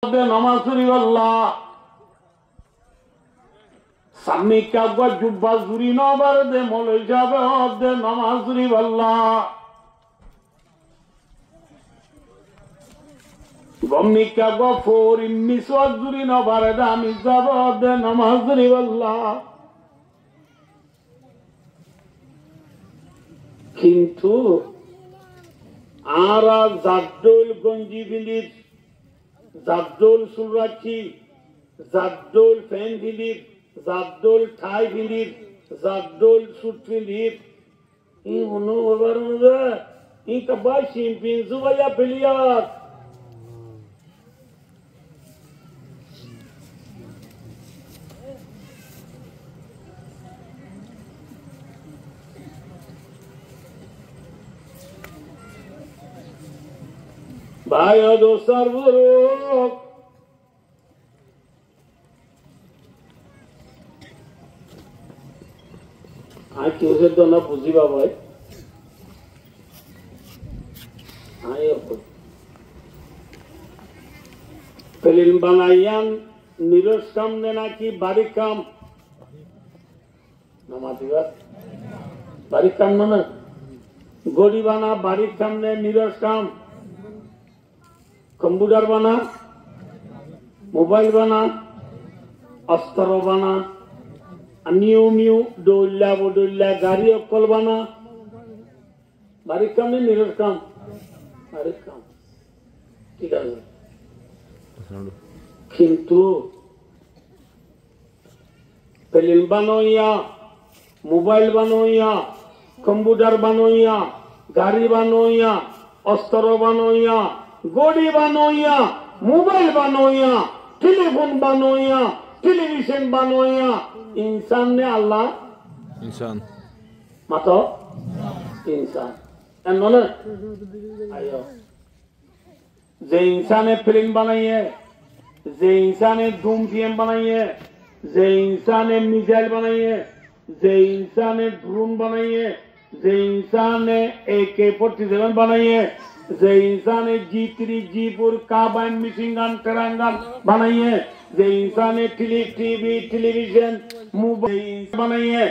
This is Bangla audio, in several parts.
নামাজ পড়ি আল্লাহ সামনে কাগজ জুব্বা জুরি নবার দে মলই যাবে দে নামাজ পড়ি আল্লাহ গম্মি কাগজ ফোর মিসওয়াক জুরি নবার দে আমি যাব দে নামাজ পড়ি আল্লাহ কিন্তু আরা জাদ্দুল গঞ্জি বিলির জাদ্দুল সুরাচি জাদ্দুল ফ্যান বিলির জাদ্দুল ঠাই বিলির জাদ্দুল সুট বিলির ই হনো ওবার মজা ই কবাই শিম্পিন জুবাইয়া পেলিয়াত ভাই ও দোস্তার বুজুর্গ আই কিসের জন্য বুঝিবা ভাই ফিল্ম বানাইয়ান নিরস কাম নে নাকি বাড়ি কাম নামাজিবা বাড়ি কাম না গড়ি বানা বাড়ির কাম নে নিরস কাম कंप्यूटर बना मोबाइल बना अस्त्र बना अन्य न्यू डोल्ला बोडोल्ला गाड़ी अक्कल बना बारीक काम नहीं निरस काम बारीक काम ठीक है किंतु फिल्म बनोया मोबाइल बनोया कंप्यूटर बनोया गाड़ी बनोया अस्त्र बनोया गोड़ी बनोया मोबाइल बनोया टेलीफोन बनोया टेलीविजन बनोया इंसान ने अल्लाह इंसान मातो इंसान एनोने आयो जे इंसान ने फिल्म बनाई है जे इंसान ने धूम फिल्म बनाई है जे इंसान ने मिसाइल बनाई है जे इंसान ने ड्रोन बनाई है जे इंसान ने AK-47 बनाई है जे इंसान ने G3 G4 carbene mission gun टरंगन बनाई है जे इंसान ने टीवी टेलीविजन मोबाइल बनाई है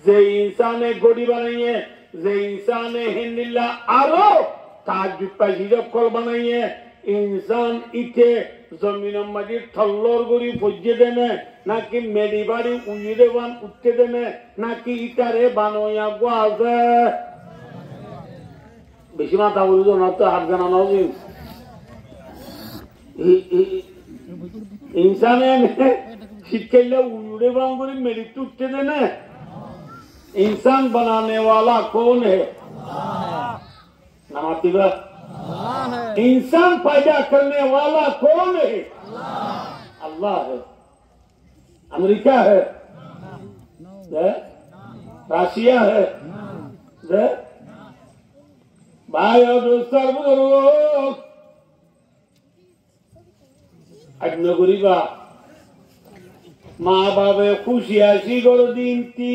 जे इंसान ने गोड़ी बनाई है जे इंसान ने हिंदिल्ला आरो ताजुब पाजिर कल बनाई है इंसान इते जमीन मजिद थल्लोर गुरी फुज्जे देने ना कि मेरी बाड़ी उन्हें वन उत्ते देने ना कि इतारे बानोया गुआज़े বেশি মাথা বলতো না তো হাত জানা নাও इंसाने शिक्षले उड़े बांगुरी मेरी टूटते देने इंसान बनाने वाला कौन है नमातिबा इंसान पैदा करने वाला कौन है अल्लाह है अमेरिका है रशिया है भाई और दोस्तर बुजुर्ग अग्न गरीबा माँ बाबे खुशी आशी करो दिन ती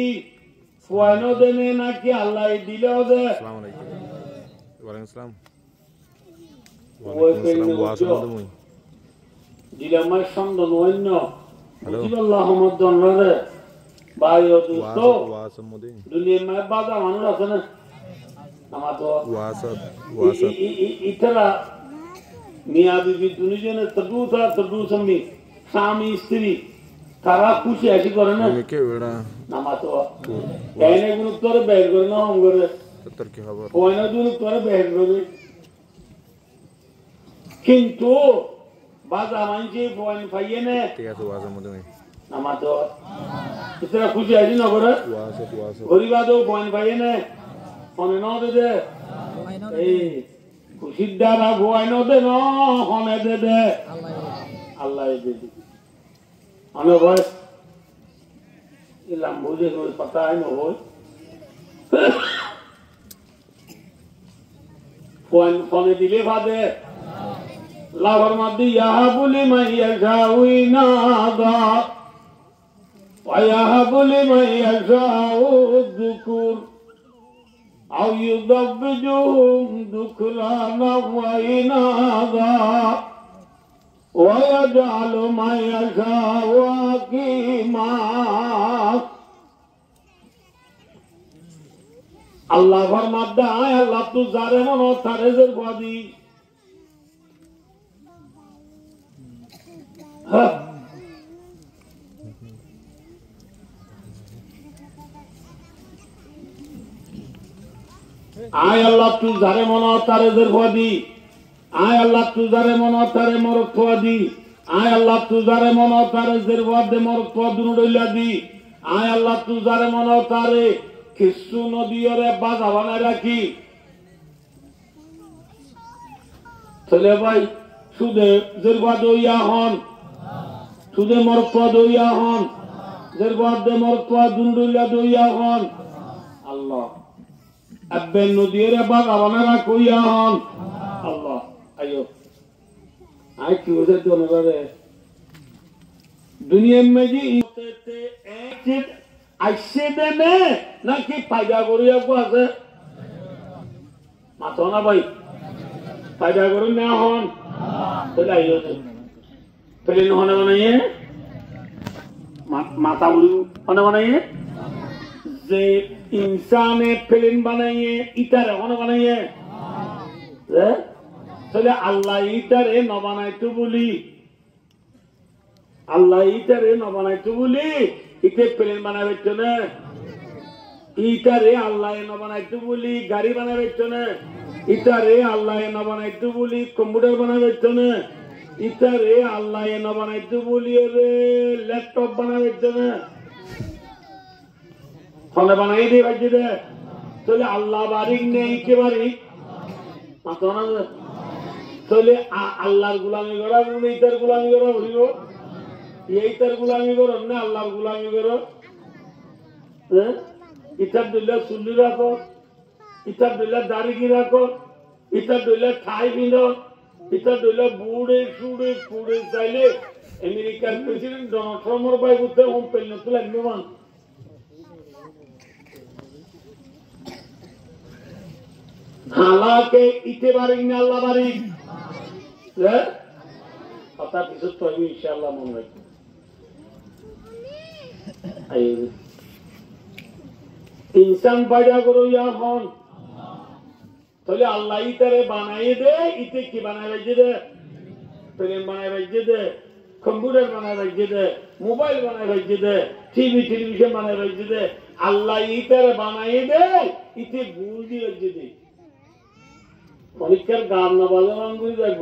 फुआनो देने ना कि अल्लाह दिले दे वालेकुम वो पेने उजो दिले में संदन वन्नो जी अल्लाह हम दन रे भाई और दोस्तों दुनिया में बाधा मानो रखने इतना मियाँ बीबी दुनिया ने तदूसमी स्वामी स्त्री तारा खुशी ऐसी करे ना नमातो कहने गुण तोरे बैठ करे ना हम करे कोई गुण तोरे बैठ करे किंतु बाजा मांझे बोन फाइये ने नमातो इतना खुशी ऐसी ना करे गरीबा दो बोन फाइये ने होने ना दे खुशी दारा भुआई ना दे ना होने दे अल्लाह दे हमें भाई इलाम मुझे कोई पता है ना हो होने दिले बादे लावर मध्य यहाँ बुली मैया जाऊँ ना दा यहाँ बुली मैया जाऊँ दुकुर أو يضبجهم ذكرانا وإناثا ويجعل ما يشاء عقيما আল্লাহ ফরমাত দেয় আল্লাহ তো যারে মন তারে জের বাদি আয় আল্লাহ তুই যারে মন তারে জের বাদি আয় আল্লাহ তুই যারে মন তারে মরক বাদি আয় আল্লাহ তুই যারে মন তারে জের বাদে মরক দুনো ডইলা দি আয় আল্লাহ তুই যারে মন তারে কিছু নদীরে বাজা বানায় রাখি ছেলে ভাই সুদে জেরবাদ হইয়া হন সুদে মরত্বা দইয়া হন জেরবাদে মরত্বা দুন্ডুইলা দইয়া হন আল্লাহ আব্বে নদীরে বাজা বানায় রাখইয়া হন আল্লাহ আয়ো আই কি হইছে তোমরা দুনিয়া में जी एक আইসে দেনে নাকি ফায়দা করিয়া আছে মাথা না ভাই ফায়দা করুন না হন তাহলে আইও প্লেন হনে বানাইয়ে মাথা উড়ু হনে বানাইয়ে যে ইনসানে প্লেন বানাইয়ে ইটারে হনে বানাইয়ে তাহলে আল্লাহ ইটারে ন বানাইতো বলি আল্লাহ ইটারে ন বানাইতো বলি ইতে প্লেন বানাবে না ইটারে আল্লাহ ন বানাইতো বলি গাড়ি বানাবে না ইটারে আল্লাহ ন বানাইতো বলি কম্পিউটার বানাবে না ইটারে আল্লাহ ন বানাইতো বলি রে ল্যাপটপ বানাবে না ফলে বানাই দিয়ে বাজি দে তাহলে আল্লাহ বারিক নেই কে বারিক মাত্র না তাহলে আল্লাহর গুলামি করা ইটার গুলামি করা হইব এইটার গুলামি করো না আল্লাহর গুলামি করো ইটার দিলে চুলি রাখো ইটার দিলে দাড়ি রাখো ইটার দিলে ঠাই বিনো ইটার দিলে বুড়ে সুড়ে পুড়ে চাইলে আমেরিকার প্রেসিডেন্ট ডোনাল্ড ট্রাম্পের ভাই বুঝতে হোম পেল না তো লাগবে মান আল্লাহকে ইতে বারিক না আল্লাহ বারিক কথা কিছু তো ইনশাআল্লাহ মনে রাখবে ইনসান পয়দা করো ইয়া হন তাহলে আল্লাহ ইতারে বানাই দে ইতে কি বানাই রাখছে দে প্লেন বানাই রাখছে দে কম্পিউটার বানাই রাখছে দে মোবাইল বানাই রাখছে দে টিভি টেলিভিশন বানাই রাখছে দে আল্লাহ ইতারে বানাই দে ইতে গুল দিয়ে রাখছে দে পরীক্ষার গান না বাজানো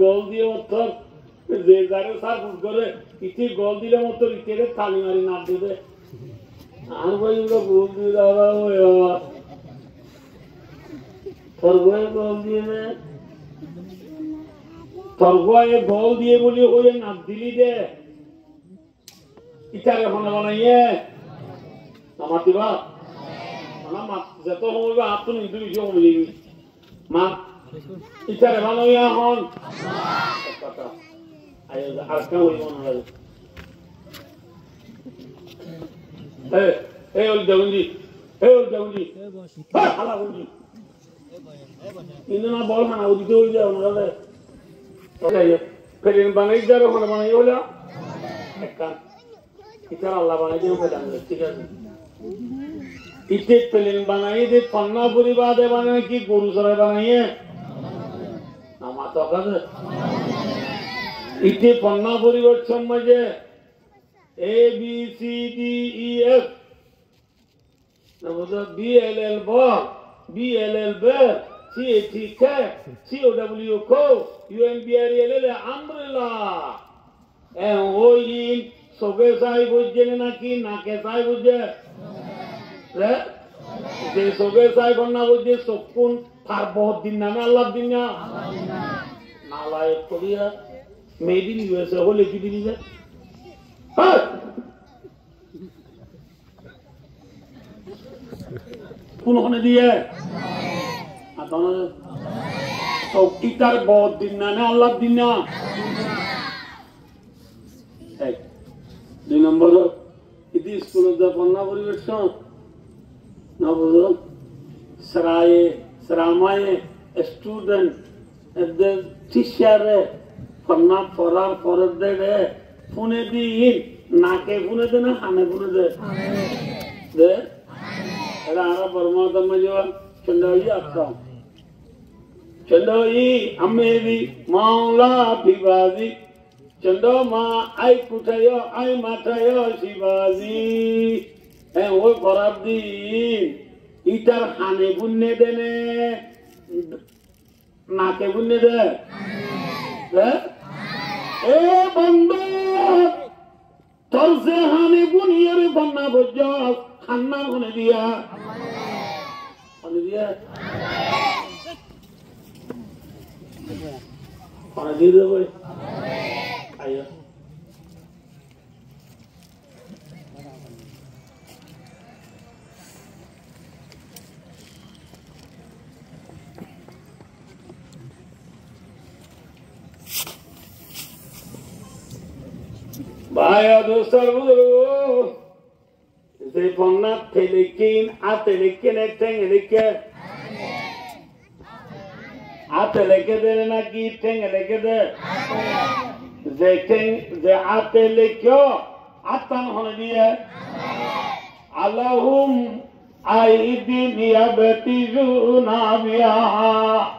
গোল দিয়ে অর্থর যে যারে সার্ভ করে ইতি গোল দিলে মতো ইতে তালি মারি নাচ দিবে আর ভাই গোল দিয়ে দাঁড়া তর্গয়ে গোল দিয়ে তর্গয়ে গোল দিয়ে বলি হয়ে নাচ দিলি দে ইটারে মনে বানাইয়ে নামাতিবা না যত হবে আপনি নিদু বিষয় বলি মা ইটারে বানাইয়া হন কথা আর কেউ মনে হয় এই ওল দেউন্দি হালা বলছি কিন্তু না বল না ওদিকে ওই যায় ওনারা প্লেন বানাই যার ওখানে বানাই হলো একটা ইটার আল্লাহ বানাই দিয়ে ওকে জানবে ঠিক আছে ইতে প্লেন বানাই দিয়ে পন্না পরিবাদে বানাই কি গরু সরাই বানাইয়ে আমার তো কাছে ইতে পন্না পরিবার সম্মাজে A B C D E F B L L bar B L L bear C A T cat C O W co U M B R E L L umbrella and O in soge sai bujje naki nake sai bujje je soge sai bonna bujje sokun thar bahut din na Allah din na nalayek koriya made in USA hole ki dinize কোনখানে দিয়ে চৌকিটার বহুত দিন না আল্লাহ দিন না দুই নম্বর ইতি স্কুলের যে পন্না পরিবেশন না বুঝল শ্রামায়ে স্টুডেন্ট টিচারে কন্যা পড়ার পরের দেবে ফোনে দিন নাকে ফোনে দে না হানে ফোনে দে এরা আরা পরমাত্মা মজা চন্দ্রই আসতাম চন্দ্রই আমেরি মাওলা বিবাজি চন্দ্র মা আই কুঠায় আই মাথায় শিবাজি হ্যাঁ ওই পরার দিন ইটার হানে বুনে দেনে নাকে বুনে দে এ বন্ধু তোর যে হানে বুনিয়ে রে বন্যা বজ্জ খান্না হনে দিয়া দিয়ে দেবো আইয়া Vaya dos saludos. Se pone telekin, a telekin tengeleke. A teleke de na ki tengeleke de. Ze a telekyo atan hone diye. Allahum aidin yabtizuna biha.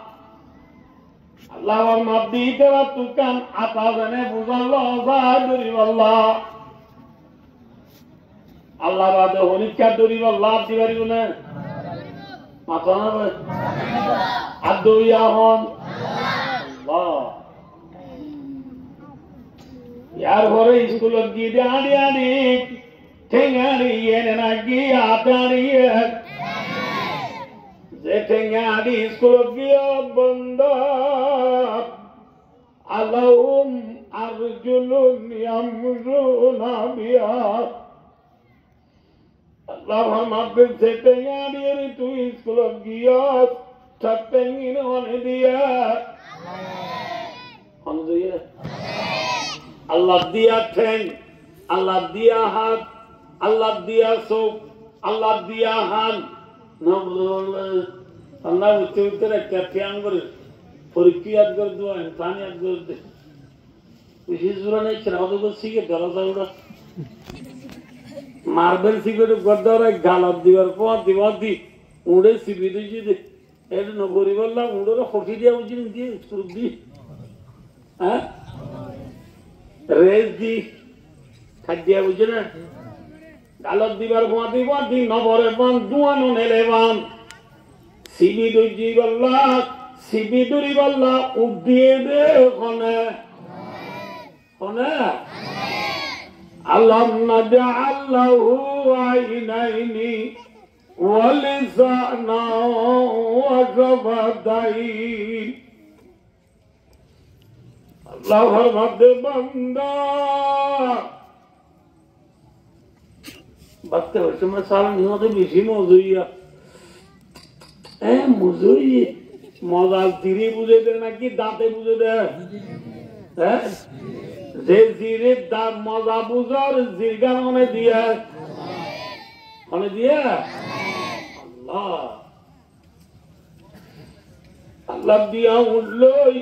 Allah mabdi dewa tukan atazane buzallah zaduri wallah Allah bade honikya duri wallah diwari gune matana be addu ya hon Allah yar hore school gi dadi adi tengari yene na gi atari Zetengadi skulogio banda Allahum arjulun yamruna biha Allahum abdul zetengadi ritu skulogio Tatengin hone diya Hone diya Allah diya teng Allah diya hat Allah diya sok Allah diya han Allah uttara katyan gore porikiyat gore do insaniyat gore de hizura ne chirado go sige daraza ura marble sige do gordara galab divar po divadi ude sibide ji de ed no gori bolla udora khoti dia ujin die surdi ha rez di khadya ujina galab divar po divadi no bore ban duano nelevan Sibiduri wallah ubdiye de hone Alam naja'allahu aynaini wa lisana wa shafatayn Allahur madde banda Bakte hoche masala niyo de bishi mawzuiya মুজুরি মজাল জিরি বুঝে দে নাকি দাঁতে বুঝে দে যে জিরির দাঁত মজা বুঝার জিরগান মনে দিয়ে আল্লাহ আল্লাহ দিয়া উঠলই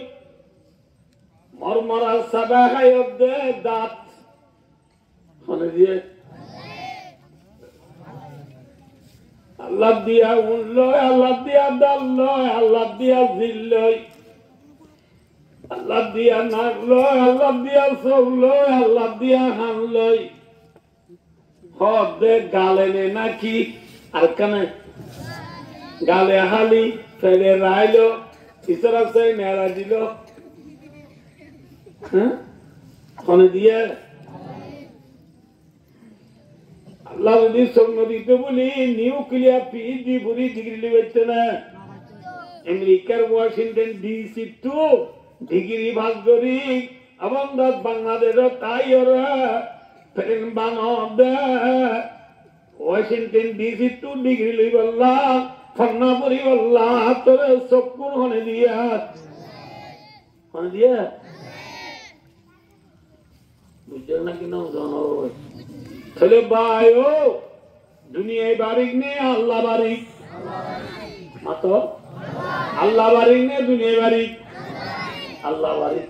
মরমরা সাদা খাই দে দাঁত মনে দিয়ে Allah dia unloy, Allah dia dalloy, Allah dia zilloy, Allah dia nagloy, Allah dia sogloy, Allah dia hanloy. Hode gale ne naki, arkane gale hali, fele railo, isara say nera dilo. Hone dia. Allah যদি সঙ্গ দিতে বলি নিউক্লিয়ার পিএইচডি পুরি ডিগ্রি লিখতে না আমেরিকার ওয়াশিংটন ডিসি 2 ডিগ্রি ভাগ করি এবং বাংলাদেশের তাই ওরা ফেরেন বানদ ওয়াশিংটন ডিসি 2 ডিগ্রি লিখলা ফন্না পরি বললা তোরে সকুন হনে দিয়া বুঝছেন না কিনা জানো Chale bhaiyo, duniya barik ne Allah barik. Mato Allah barik ne duniya barik. Allah barik.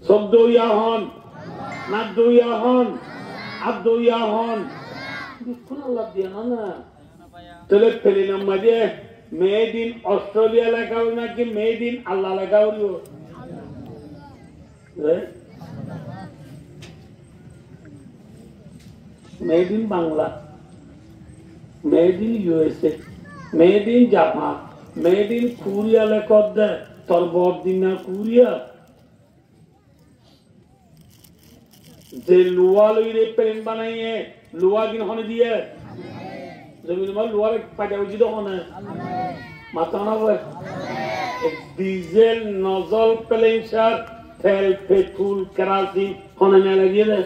14 হন না 2 হন আর 2 হন কোন লাভ দিয়া না তাহলে ফেলিলাম মাঝে মেড ইন অস্ট্রেলিয়া লেখা হল নাকি মেড ইন আল্লাহ লেখা হল made in Bangla made in USA made in Japan made in Korea লেখা দেয় তোর বদিন না কোরিয়া যে লোয়া লইরে প্লেন বানাইয়ে লোয়া কিন হনে দিয়ে জমিন মাল লোয়ার পাটা উচিত হনে মাথা না হয় ডিজেল নজল প্লেনসার তেল পেট্রোল কেরাসিন হনে না লাগিয়ে দেয়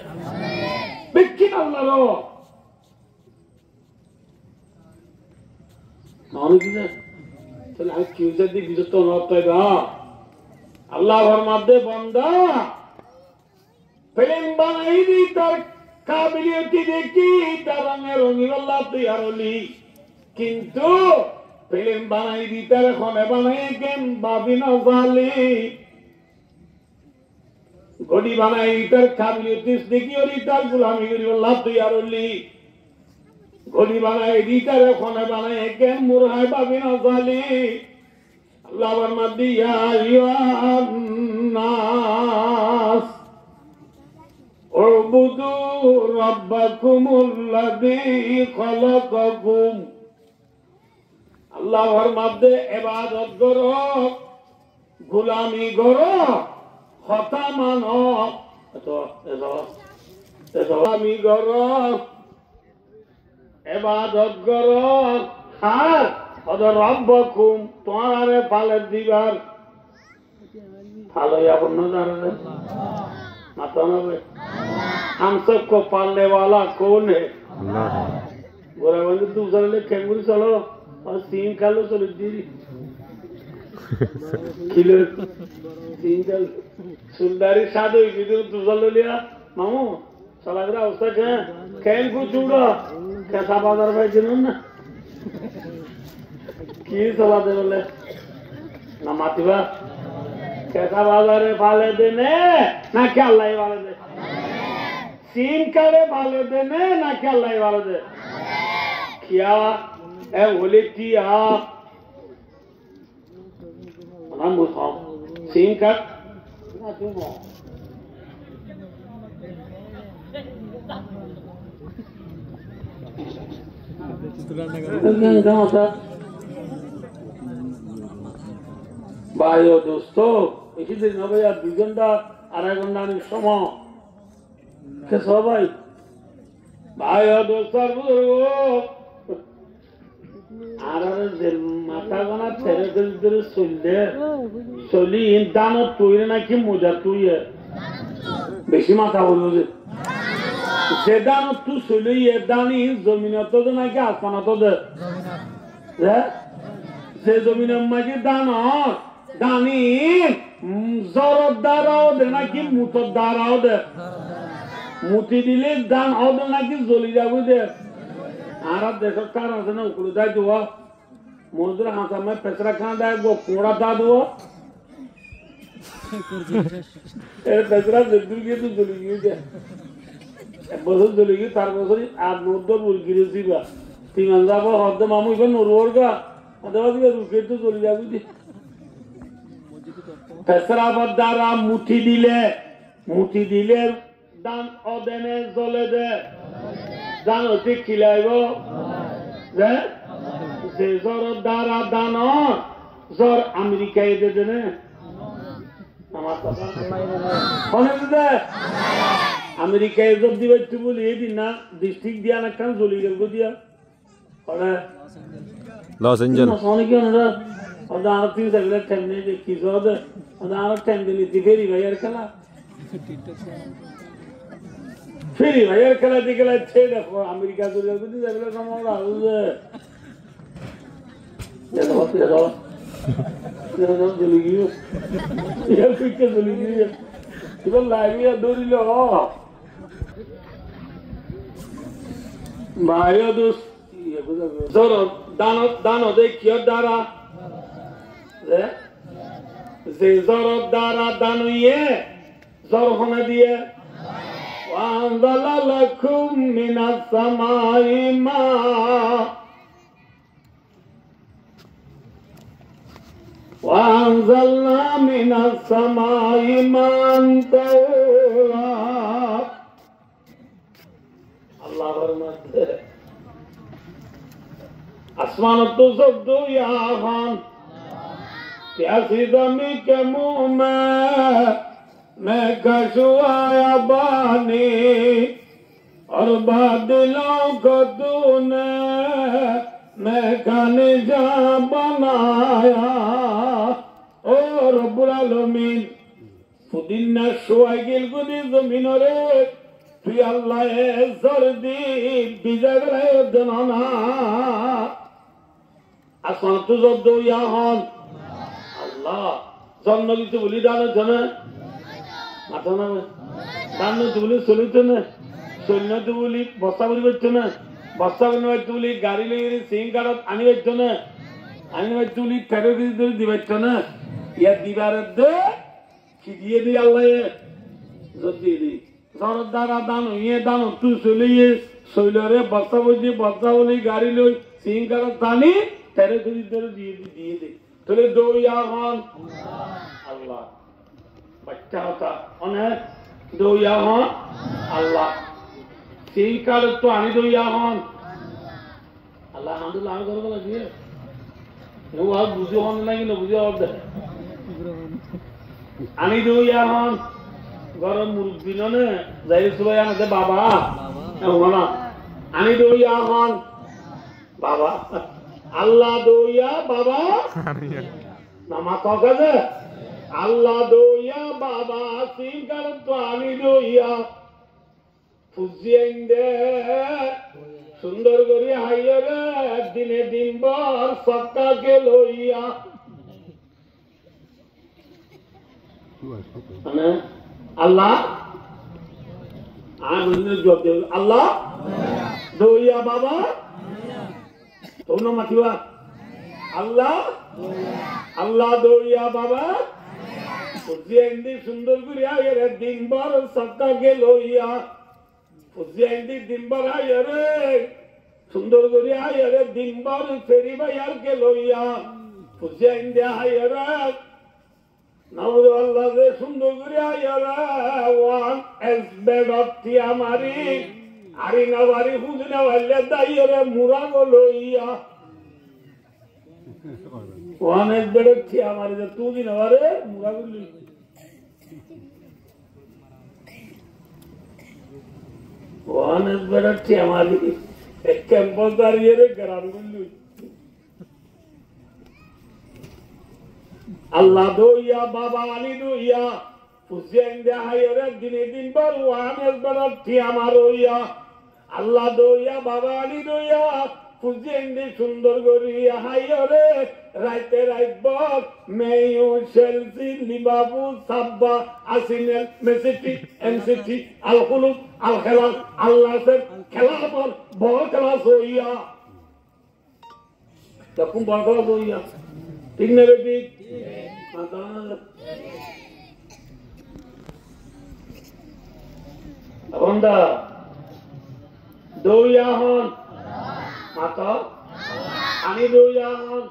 বিক্রি আল্লাহ অনেক তাহলে আমি কেউ যদি বিরত না পাইবা আল্লাহ ফরমাতে বান্দা প্রেম বানাই দি তার কাবিলিয়তি দেখি তার রঙের রঙিন আল্লাহ তৈয়ার হলি কিন্তু প্রেম বানাই দি তার খনে বানাই কেন বাবি না জালি গড়ি বানাই তার কাবিলিয়তি দেখি হলি তার গুলামি করি আল্লাহ তৈয়ার হলি গড়ি বানাই দি তার খনে বানাই কেন মুরহায় বাবি না জালি আল্লাহ ফরমাতে ইয়া আইয়ুহান নাস اعبدوا ربكم الذي خلقكم আল্লাহর মধ্যে ইবাদত করো গোলামি করো কথা মানো গোলামি করো ইবাদত করো আর রব্বকুম তোমারে পালে দিবার ভালো আপন জানেন माता हम सबको पालने वाला कौन है बोला बंद दूसरे ले कैंगरू चलो और सीन खा लो चलो दीदी किलो सीन चल सुंदरी साधु इधर दूसरा लिया मामू चला गया उसका क्या कैंगरू चूड़ा कैसा बाजार भाई जिन्होंने ना की चला दे बोले ना मातीवा कैसा बाजार है पाले देने ना क्या अल्लाह वाले दे सीन करे पाले देने ना क्या अल्लाह वाले दे क्या ए बोले किया हम मुझे सीन कर ना क्यों भाइयों दोस्तों इसी दिन भाई यार 2 घंटा 2.5 घंटा नहीं समय कैसा भाई भाइयों दोस्तों बुजुर्गों आराम से माता गना तेरे दिल सुनते सोली इन दानों तुझे ना कि मुझे तुझे बेशी माता बोलो जे दानों तू सोली ये दानी ज़मीन तो दे ना क्या आसमान तो दे जे ज़मीन में जी दानों दानी ज़रूरत दाराओ दे ना कि मुतो दाराओ दे मुती दिले दान आओ दे ना कि ज़ोली जागो दे आराम देखो कारण से ना उकलू दाय दुआ मोज़रा हाँ समय पैसरा खान दाय वो कोड़ा दा दुआ पैसरा ज़िंदगी तो ज़ोली क्यों क्या बहुत ज़ोली क्यों तार बहुत आप नोटों बुल गिरे सीबा तीन अंज़ा को हफ्ते मामू इवन नोरोर का अदवाद का रुके तो ज़ोली जागो दे पैसरा बद्दारा मुठी दिले दान ओदेने ज़ोले दे दान होती खिलाएगो जे ज़ोर दारा दानो ज़ोर अमेरिका ये दे देने हमारा होने दे अमेरिका ये जब दिवस तू बोली ये दिन ना डिस्ट्रिक्ट दिया ना कौन ज़ोली करको दिया और लॉस एंजल्स ना सोने क्यों ना और दान तीन सगले ठंडे जे किसो दे और दान ठंडे नीति फेरी भाई यार कला फेरी भाई यार कला दिखला अच्छे देखो अमेरिका तो जब भी सगले समारा उसे ये तो ज़ोली क्यों यार कुछ क्या ज़ोली क्यों इधर लाइव या दूरी लो भाइयों दोस्त ये कुछ ज़रूर दानो देख क्यों दारा जे ज़रूर दारा दानो ये জরখানা দিয়ে ওয়ানজালা লাকুম মিনাস সামাই মা وأنزلنا من السماء ماء طهورا الله رحمت আসমান তো শব্দ ইয়াহান প্যাসি দমি কে মুঁহ मैं कशुआया बानी और बादलों को तूने मैं खाने जा बनाया ओ रब्बुल आलमीन पुदिना शोआगिल गुदी जमीन रे তুই আল্লাহ সর্দি বিজাগরে দনানা আসমান তো জব্দ ইয়াহান আল্লাহ জন্ম দিতে বলি দান জানা মাথা না দান তো বলি চলিতে না সৈন্য তো বলি বস্তা বলি হচ্ছে না বস্তা বলি তুলি গাড়ি লেগে সিং কারত আনি হচ্ছে না আনি তুলি তেরো কেজি ধরে দিবাচ্ছ না ইয়া দিবার দে কি দিয়ে দি আল্লাহ যদি দি দ্বারা দান ইয়ে দান তুই চলিয়ে শৈলরে বস্তা বলি গাড়ি লই সিং কারত টানি তেরো কেজি ধরে দিয়ে দে তাহলে দৌয়া হন আল্লাহ বাচ্চা হতা অনেক দৌয়া হন আল্লাহ সিং কারত তো আনি দৌয়া হন আল্লাহ আলহামদুলিল্লাহ আমি করবো না দিয়ে বুঝে হন নাকি না বুঝে অর্ধে আনি দৌয়া হন গরম মুরব্বী নে যাই সবাই আনতে বাবা না আনি দৌয়া হন বাবা আল্লাহ দৌয়া বাবা না মাথা কাজে আল্লাহ দৌয়া বাবা সিংকার তো আনি দৌয়া ফুজিয়েন্দে সুন্দর করে হাইয়া রে দিনে দিন বার সবটাকে লইয়া মানে আল্লাহ আল্লাহ দৌয়া বাবা তোমরা মাতিবা আল্লাহ আল্লাহ দৌয়া বাবা ফুজিয়েন্দি সুন্দর করে আয়ের দিনবার সবটাকে লইয়া ফুজিয়েন্দি দিনবার আয়ের সুন্দর করে আয়ের দিনবার ফেরি ভাইয়ারকে লইয়া ফুজিয়েন্দি আয়ের আল্লাহ রে সুন্দর করে আয়ের ওয়ান এস বেড অফ টিয়ামারি আরি না বাড়ি হুজনা ভাইলে দাইরে মুরাগো লইয়া অনেক বেড়ে আমার তুই না রে মুরাগো লই অনেক বেড়ে আমার ক্যাম্পাস দাঁড়িয়ে রে গ্রাম গুলি আল্লাহ দইয়া বাবা আলী দইয়া হুসেন দেহাইরে দিনে দিন বার ওয়ানেস বেড়ে আমার হইয়া আল্লাহ দইয়া বাবা আলী দইয়া ফুজিয়েন্দি সুন্দর করিয়া হাইরে রাইতে রাইবক মেয়ু সেলসি লিবাবু সাব্বা আসিনেল মেসিটি এমসিটি আল কুলুব আল খেলাস আল্লাহ সে খেলার পর বড় খেলাস হইয়া তখন বড় খেলাস হইয়া ঠিক না রে ঠিক বন্ধা দৌয়া হন মাতা আমি দৌয়া হন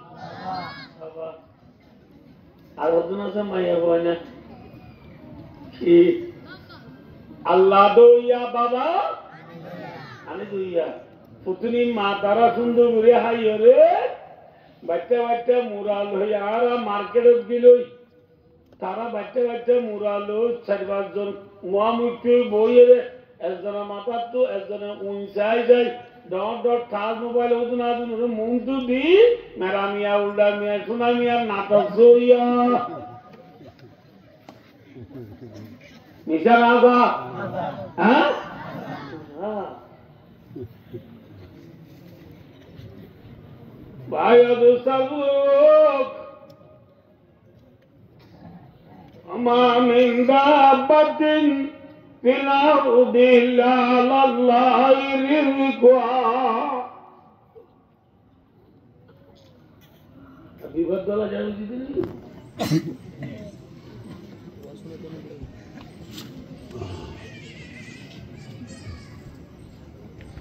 আর ওজন আছে মাইয়া বয় না কি আল্লাহ দৌয়া বাবা আমি দৌয়া পুতনি মা তারা সুন্দর করে হাই রে বাচ্চা বাচ্চা মুরাল হইয়া আর মার্কেটত গেল তারা বাচ্চা বাচ্চা মুরাল 4-5 জন মুখে বইয়ে একজনের মাথার তো একজনের উঞ্চাই যায় ডট ঠাস মোবাইল হতো না মুখ তো দি মেরা মিয়া উল্ডা মিয়া সোনা মিয়া নাটক জইয়া মিশা রাজা হ্যাঁ ভাই আদুসালুক আমামিন দাবাতিন ফিল আল্লাহি রিজকুহা বিপদ বলা যায়